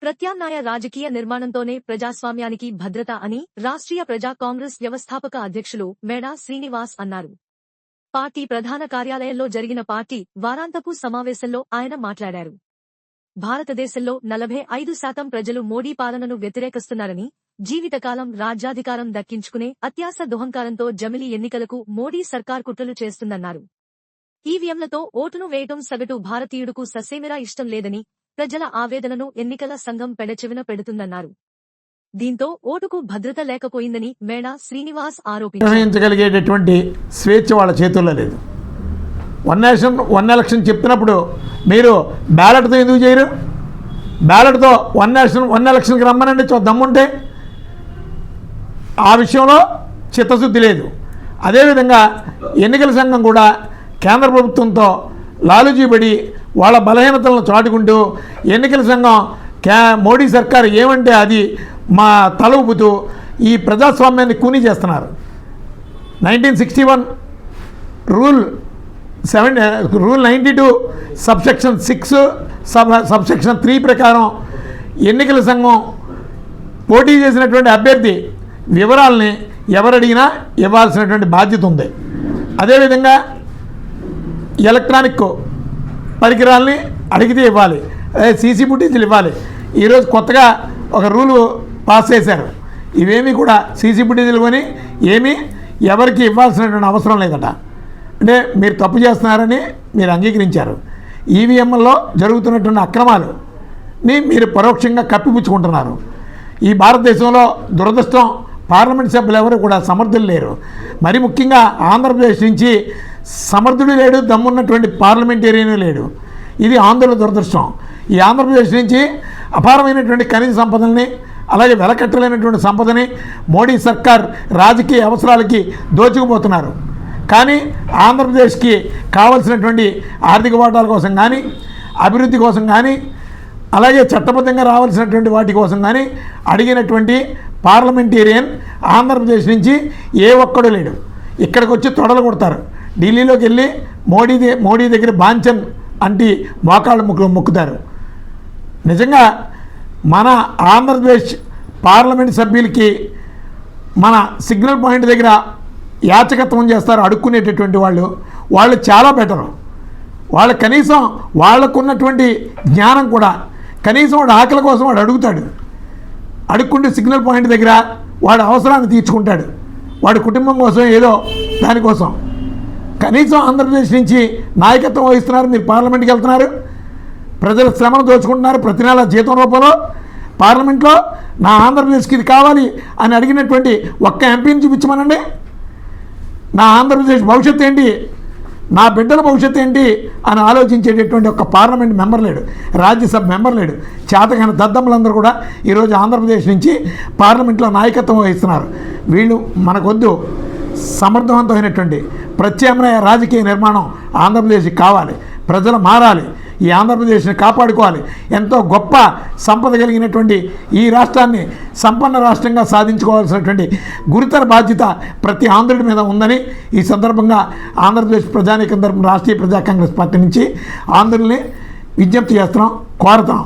ప్రత్యామ్నాయ రాజకీయ నిర్మాణంతోనే ప్రజాస్వామ్యానికి భద్రత అని రాష్ట్రీయ ప్రజా కాంగ్రెస్ వ్యవస్థాపక అధ్యక్షులు మేడా శ్రీనివాస్ అన్నారు. పార్టీ ప్రధాన కార్యాలయంలో జరిగిన పార్టీ వారాంతపు సమావేశంలో ఆయన మాట్లాడారు. భారతదేశంలో 45% ప్రజలు మోడీ పాలనను వ్యతిరేకిస్తున్నారని, జీవితకాలం రాజ్యాధికారం దక్కించుకునే అత్యాశ దుహంకారంతో జమిలి ఎన్నికలకు మోడీ సర్కార్ కుట్రలు చేస్తుందన్నారు. ఈవీఎంలతో ఓటును వేయటం సగటు భారతీయుడుకు ససేమిరా ఇష్టం లేదని, ప్రజల ఆవేదనను ఎన్నికల సంఘం పెడచెవిన పెడుతుందన్నారు. దీంతో ఓటుకు భద్రత లేకపోయిందని మేడా శ్రీనివాస్ ఆరోపించారు. నిర్ణయించగలిగేటటువంటి స్వేచ్ఛ వాళ్ళ చేతుల్లో లేదు. వన్ నేషన్ వన్ ఎలక్షన్ చెప్పినప్పుడు మీరు బ్యాలెట్తో ఎందుకు చేయరు? బ్యాలెట్తో వన్ నేషన్ వన్ ఎలక్షన్కి రమ్మనండి, దమ్ముంటే. ఆ విషయంలో చిత్తశుద్ధి లేదు. అదేవిధంగా ఎన్నికల సంఘం కూడా కేంద్ర ప్రభుత్వంతో లాలుజీబడి వాళ్ళ బలహీనతలను చాటుకుంటూ ఎన్నికల సంఘం మోడీ సర్కారు ఏమంటే అది మా తల ఊపుతూ ఈ ప్రజాస్వామ్యాన్ని కూనీ చేస్తున్నారు. 1961 రూల్ 92 సబ్సెక్షన్ 6 సబ్సెక్షన్ 3 ప్రకారం ఎన్నికల సంఘం పోటీ చేసినటువంటి అభ్యర్థి వివరాలని ఎవరడిగినా ఇవ్వాల్సినటువంటి బాధ్యత ఉంది. అదేవిధంగా ఎలక్ట్రానిక్ పరికరాలని అడిగితే ఇవ్వాలి, సీసీ ఫుటేజీలు ఇవ్వాలి. ఈరోజు కొత్తగా ఒక రూలు పాస్ చేశారు. ఇవేమీ కూడా సీసీ ఫుటేజీలు కొని ఏమీ ఎవరికి ఇవ్వాల్సినటువంటి అవసరం లేదట. అంటే మీరు తప్పు చేస్తున్నారని మీరు అంగీకరించారు. ఈవీఎంల్లో జరుగుతున్నటువంటి అక్రమాలని మీరు పరోక్షంగా కప్పిపుచ్చుకుంటున్నారు. ఈ భారతదేశంలో దురదృష్టం పార్లమెంట్ సభ్యులు ఎవరు కూడా సమర్థులు లేరు. మరి ముఖ్యంగా ఆంధ్రప్రదేశ్ నుంచి సమర్థుడు లేడు, దమ్మున్నటువంటి పార్లమెంటేరియన్ లేడు. ఇది ఆంధ్రుల దురదృష్టం. ఈ ఆంధ్రప్రదేశ్ నుంచి అపారమైనటువంటి ఖనిజ సంపదల్ని, అలాగే వెలకట్టలేనటువంటి సంపదని మోడీ సర్కార్ రాజకీయ అవసరాలకి దోచుకుపోతున్నారు. కానీ ఆంధ్రప్రదేశ్కి కావలసినటువంటి ఆర్థిక వాటాల కోసం కానీ, అభివృద్ధి కోసం కానీ, అలాగే చట్టబద్ధంగా రావాల్సినటువంటి వాటి కోసం కానీ అడిగినటువంటి పార్లమెంటేరియన్ ఆంధ్రప్రదేశ్ నుంచి ఏ ఒక్కడు లేడు. ఇక్కడికి వచ్చి తొడలు కొడతారు. ఢిల్లీలోకి వెళ్ళి మోడీ దగ్గర బాంఛన్ అంటి మోకాళ్ళు మొక్కుతారు. నిజంగా మన ఆంధ్రప్రదేశ్ పార్లమెంట్ సభ్యులకి మన సిగ్నల్ పాయింట్ దగ్గర యాచకత్వం చేస్తారు అడుక్కునేటటువంటి వాళ్ళు చాలా బెటరు. వాళ్ళు కనీసం వాళ్ళకున్నటువంటి జ్ఞానం కూడా, కనీసం వాడు ఆకలి కోసం వాడు అడుగుతాడు. అడుక్కుంటే సిగ్నల్ పాయింట్ దగ్గర వాడు అవసరాన్ని తీర్చుకుంటాడు, వాడి కుటుంబం కోసం ఏదో దానికోసం. కనీసం ఆంధ్రప్రదేశ్ నుంచి నాయకత్వం వహిస్తున్నారు. మీరు పార్లమెంట్కి వెళ్తున్నారు, ప్రజల శ్రమను దోచుకుంటున్నారు. ప్రతి నెల జీతం రూపంలో పార్లమెంట్లో నా ఆంధ్రప్రదేశ్కి ఇది కావాలి అని అడిగినటువంటి ఒక్క ఎంపీని చూపించమనండి. నా ఆంధ్రప్రదేశ్ భవిష్యత్తు ఏంటి, నా బిడ్డల భవిష్యత్తు ఏంటి అని ఆలోచించేటటువంటి ఒక పార్లమెంట్ మెంబర్ లేడు, రాజ్యసభ మెంబర్ లేడు. చేతకాని దద్దమ్మలందరూ కూడా ఈరోజు ఆంధ్రప్రదేశ్ నుంచి పార్లమెంట్లో నాయకత్వం వహిస్తున్నారు. వీళ్ళు మనకొద్దు. సమర్థవంతమైనటువంటి ప్రత్యామ్నాయ రాజకీయ నిర్మాణం ఆంధ్రప్రదేశ్కి కావాలి. ప్రజలు మారాలి, ఈ ఆంధ్రప్రదేశ్ని కాపాడుకోవాలి. ఎంతో గొప్ప సంపద కలిగినటువంటి ఈ రాష్ట్రాన్ని సంపన్న రాష్ట్రంగా సాధించుకోవాల్సినటువంటి గురుతర బాధ్యత ప్రతి ఆంధ్రుడి మీద ఉందని ఈ సందర్భంగా ఆంధ్రప్రదేశ్ ప్రజానీకం తరపున రాష్ట్రీయ ప్రజా కాంగ్రెస్ పార్టీ నుంచి ఆంధ్రుల్ని విజ్ఞప్తి చేస్తున్నాం, కోరుతున్నాం.